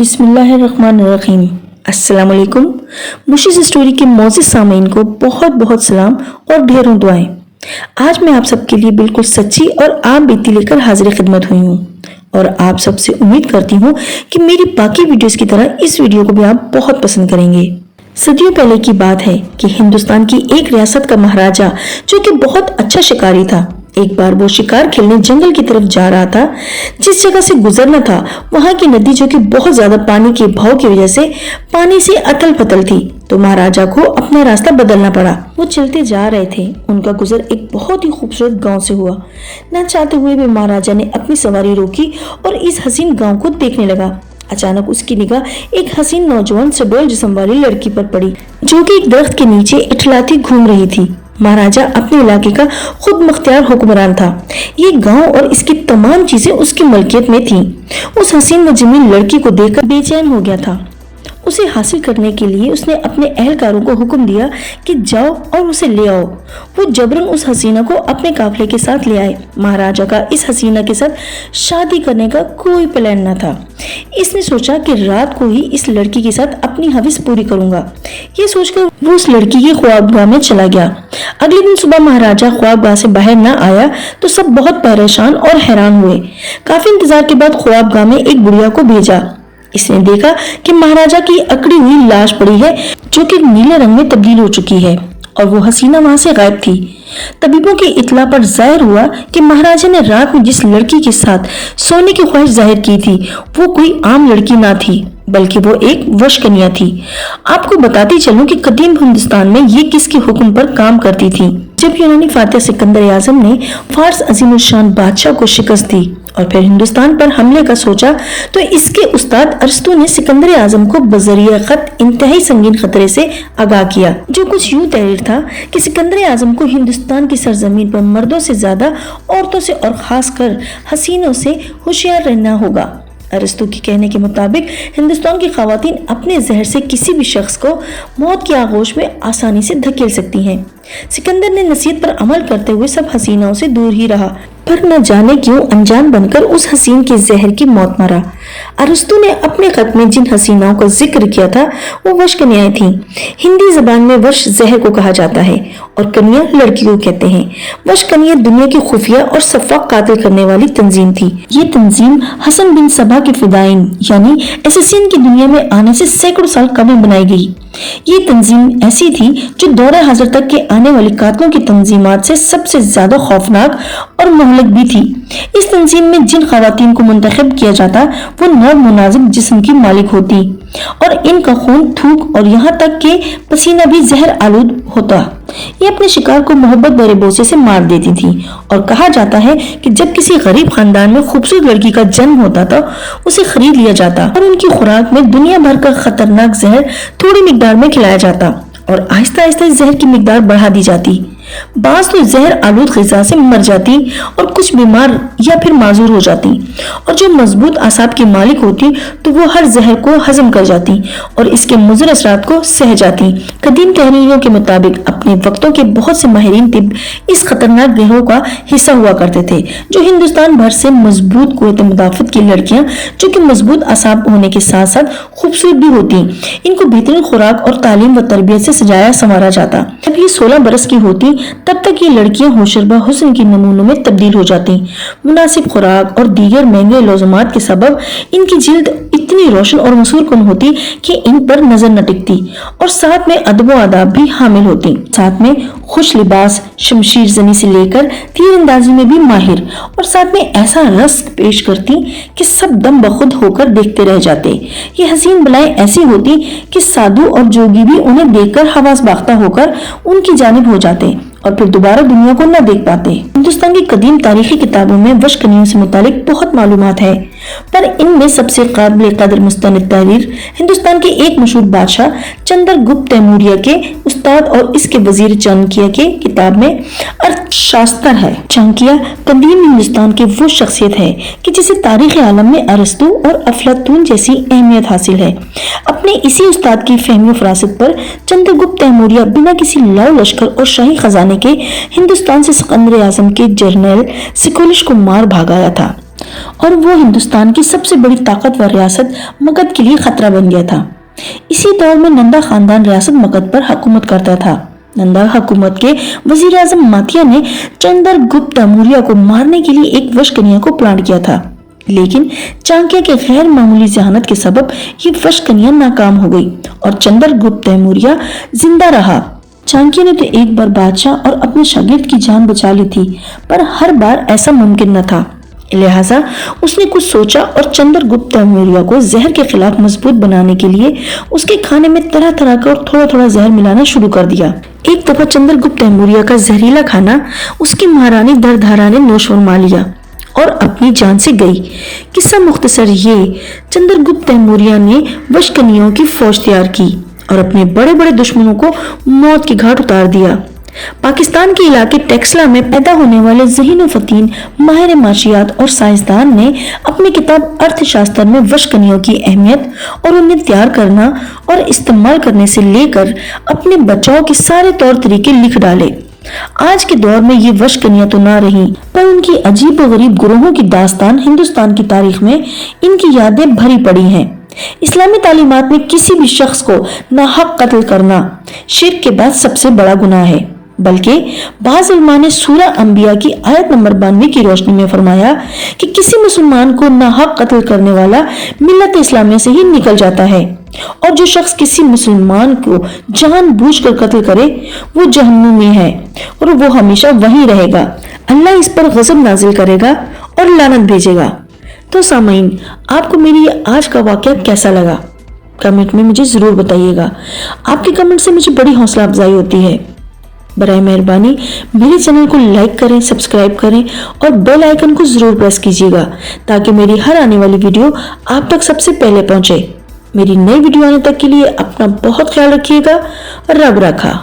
बिस्मिल्लाहिर्रहमानिर्रहीम। अस्सलाम वालेकुम। मुशीज़ स्टोरी के मोअज़्ज़िज़ सामीन को बहुत बहुत सलाम और ढेरों दुआएं। आज मैं आप सबके लिए बिल्कुल सच्ची और आप बीती लेकर हाजिर खिदमत हुई हूँ और आप सबसे उम्मीद करती हूँ कि मेरी बाकी वीडियोस की तरह इस वीडियो को भी आप बहुत पसंद करेंगे। सदियों पहले की बात है कि हिंदुस्तान की एक रियासत का महाराजा जो कि बहुत अच्छा शिकारी था, एक बार वो शिकार खेलने जंगल की तरफ जा रहा था। जिस जगह से गुजरना था वहां की नदी जो कि बहुत ज्यादा पानी के बहाव की वजह से पानी से अतल फतल थी, तो महाराजा को अपना रास्ता बदलना पड़ा। वो चलते जा रहे थे, उनका गुजर एक बहुत ही खूबसूरत गांव से हुआ। न चाहते हुए भी महाराजा ने अपनी सवारी रोकी और इस हसीन गांव को देखने लगा। अचानक उसकी निगाह एक हसीन नौजवान सबोल जिस्म वाली लड़की पर पड़ी जो कि एक दरख्त के नीचे इठलाती घूम रही थी। महाराजा अपने इलाके का खुद मुख्तियार हुक्मरान था। ये गांव और इसकी तमाम चीजें उसकी मलकियत में थीं। उस हसीन व जमील लड़की को देखकर बेचैन हो गया था। उसे हासिल करने के लिए उसने अपने अहलकारों को हुक्म दिया कि जाओ और उसे ले आओ। वो जबरन उस हसीना को अपने काफिले के साथ ले आए। महाराजा का इस हसीना के साथ शादी करने का कोई प्लान न था। इसने सोचा कि रात को ही इस लड़की के साथ अपनी हविस पूरी करूंगा। ये सोचकर वो उस लड़की की ख्वाबगाह में चला गया। अगले दिन सुबह महाराजा ख्वाबगाह से बाहर न आया तो सब बहुत परेशान और हैरान हुए। काफी इंतजार के बाद ख्वाबगाह में एक बुढ़िया को भेजा। इसने देखा कि महाराजा की अकड़ी हुई लाश पड़ी है जो कि नीले रंग में तब्दील हो चुकी है और वो हसीना वहां से गायब थी। तबीबों की इत्तला पर जाहिर हुआ कि महाराजा ने रात में जिस लड़की के साथ सोने की ख्वाहिश जाहिर की थी वो कोई आम लड़की ना थी, बल्कि वो एक वश कन्या थी। आपको बताती चलूं कि कदीम हिंदुस्तान में ये किसके हुक्म पर काम करती थी। जब यूनानी फातिह सिकंदर आजम ने फारस अजीमुल शान बादशाह को शिकस्त दी और फिर हिंदुस्तान पर हमले का सोचा, तो इसके उस्ताद अरस्तू ने सिकंदर आजम को बजरिया खत इंतहाई संगीन खतरे से आगाह किया, जो कुछ यूं तहरीर था कि सिकंदर आजम को हिंदुस्तान की सरजमीन पर मर्दों से ज्यादा औरतों से और खासकर हसीनों से होशियार रहना होगा। अरस्तू के कहने के मुताबिक हिंदुस्तान की खवातीन अपने जहर से किसी भी शख्स को मौत की आगोश में आसानी से धकेल सकती हैं। सिकंदर ने नसीहत पर अमल करते हुए सब हसीनाओं से दूर ही रहा, पर न जाने क्यों अनजान बनकर उस हसीन के जहर की मौत मरा। अरस्तू ने अपने खत में जिन हसीनाओं का जिक्र किया था वो वश कन्याएं थीं। हिंदी जबान में वश जहर को कहा जाता है और कन्या लड़की को कहते हैं। वश कन्या दुनिया की खुफिया और सफाक कातिल करने वाली तंजीम थी। ये तंजीम हसन बिन सबा के फिदाइन यानी एसेसिन की दुनिया में आने से सैकड़ों साल कबल बनाई गई। ये तंजीम ऐसी थी जो दौरे हजर तक के आने वाली कातलों की तंजीमात से सबसे ज्यादा खौफनाक और मोहलक भी थी। इस तंजीम में जिन खवातीन को मुंतखब किया जाता वो नर मुनाजिब जिस्म की मालिक होती और इनका खून, थूक और यहाँ तक के पसीना भी जहर आलूद होता। ये अपने शिकार को मोहब्बत भरे बोसे से मार देती थी और कहा जाता है कि जब किसी गरीब खानदान में खूबसूरत लड़की का जन्म होता था उसे खरीद लिया जाता और उनकी खुराक में दुनिया भर का खतरनाक जहर थोड़ी मिकदार में खिलाया जाता और आहिस्ता आहिस्ता इस जहर की मिकदार बढ़ा दी जाती। बाज तो जहर आलूद ग़िज़ा से मर जाती और कुछ बीमार या फिर माजूर हो जाती और जो मजबूत आसाब की मालिक होती तो वो हर जहर को हजम कर जाती और इसके मुज़र असरात को सह जाती। कदीम तहरीरों के मुताबिक अपने वक्तों के बहुत से माहिरीन तिब इस खतरनाक गिरोह का हिस्सा हुआ करते थे, जो हिंदुस्तान भर से मजबूत कुव्वत मुदाफ़त की लड़कियां जो कि मजबूत आसाब होने के साथ साथ खूबसूरत भी होती, इनको बेहतरीन खुराक और तालीम व तरबियत से सजाया संवारा जाता। जब ये 16 बरस की होती तब तक ये लड़कियां होशरबा हुस्न की नमूनों में तब्दील हो जाती। मुनासिब खुराक और दीगर महंगे लौज़मात के सबब इनकी जिल्द इतनी रोशन और मसूर कुन होती कि इन पर नजर न टिकती और साथ में अदब व आदाब भी हामिल होती। साथ में खुश लिबास, शमशीर जनी से लेकर तीर अंदाजी में भी माहिर और साथ में ऐसा रस्क पेश करती कि सब दम बखुद होकर देखते रह जाते। ये हसीन बलाएं ऐसी होती कि साधु और जोगी भी उन्हें देखकर हवास बाख्ता होकर उनकी जानिब हो जाते और फिर दोबारा दुनिया को न देख पाते। हिंदुस्तान की कदीम तारीखी किताबों में वश कन्याओं से मुतालिक बहुत मालूमात है, पर इनमें सबसे काबिल कदर मुस्तनिद तहरीर हिंदुस्तान के एक मशहूर बादशाह चंद्रगुप्त तैमूरिया के उस्ताद और इसके वजीर चाणक्य के किताब में अर्थशास्त्र है। चाणक्य कदीम हिंदुस्तान की वो शख्सियत है कि जिसे तारीख आलम में अरस्तू और अफलातून जैसी अहमियत हासिल है। अपने इसी उस्ताद की फहमी फरासत पर चंद्रगुप्त तैमूरिया बिना किसी लाव लश्कर और शाही खजाने के हिंदुस्तान से सिकंदर आजम के जर्नल सिकोलिश को मार भागाया था। اور وہ ہندوستان کی سب سے بڑی طاقتور ریاست مگدھ کے لیے خطرہ بن گیا تھا۔ اسی دور میں نندا خاندان ریاست مگدھ پر حکومت کرتا تھا۔ نندا حکومت کے وزیر اعظم ماتیا نے چندر گپت موریہ کو مارنے کے لیے ایک وشکنیا کو پلانٹ کیا تھا، لیکن چانکیہ کے غیر معمولی ذہانت کے سبب یہ وشکنیا ناکام ہو گئی اور چندر گپت موریہ زندہ رہا۔ چانکیہ نے تو ایک بار بادشاہ اور اپنے شاگرد کی جان بچا لی تھی، پر ہر بار ایسا ممکن نہ تھا، لہٰذا اس نے کچھ سوچا اور چندر گپت موریہ کو زہر کے خلاف مضبوط بنانے کے لیے اس کے کھانے میں طرح طرح کا اور تھوڑا تھوڑا زہر ملانا شروع کر دیا۔ ایک دفعہ چندر گپت موریہ کا زہریلا کھانا اس کی مہارانی دردھارا نے نوش فرما لیا اور اپنی جان سے گئی۔ قصہ مختصر یہ، چندر گپت موریہ نے وشکنیوں کی فوج تیار کی اور اپنے بڑے بڑے دشمنوں کو موت کے گھاٹ اتار دیا۔ پاکستان کے علاقے ٹیکسلا میں پیدا ہونے والے ذہین و فطین ماہر معاشیات اور سائنسدان نے اپنی کتاب ارتھ شاستر میں وشکنیوں کی اہمیت اور انہیں تیار کرنا اور استعمال کرنے سے لے کر اپنے بچاؤ کے سارے طور طریقے لکھ ڈالے۔ آج کے دور میں یہ وشکنیاں تو نہ رہیں، پر ان کی عجیب و غریب گروہوں کی داستان ہندوستان کی تاریخ میں ان کی یادیں بھری پڑی ہیں۔ اسلامی تعلیمات میں کسی بھی شخص کو ناحق قتل کرنا شرک کے بعد سب سے بڑا گناہ ہے، بلکہ بعض علماء نے سورہ انبیاء کی آیت نمبر 92 کی روشنی میں فرمایا کہ کسی مسلمان کو ناحق قتل کرنے والا ملت اسلامیہ سے ہی نکل جاتا ہے، اور جو شخص کسی مسلمان کو جان بوجھ کر قتل کرے وہ جہنمی ہے اور وہ ہمیشہ وہیں رہے گا۔ اللہ اس پر غضب نازل کرے گا اور لعنت بھیجے گا۔ تو سامعین، آپ کو میری آج کا واقعہ کیسا لگا؟ کمنٹ میں مجھے ضرور بتائیے گا۔ آپ کے کمنٹ سے مجھے بڑی حوصلہ افزائی ہوتی ہے۔ برائے مہربانی میرے چینل کو لائک کریں، سبسکرائب کریں اور بیل آئیکن کو ضرور پریس کیجیے گا تاکہ میری ہر آنے والی ویڈیو آپ تک سب سے پہلے پہنچے۔ میری نئی ویڈیو آنے تک کے لیے اپنا بہت خیال رکھیے گا۔ رب رکھا۔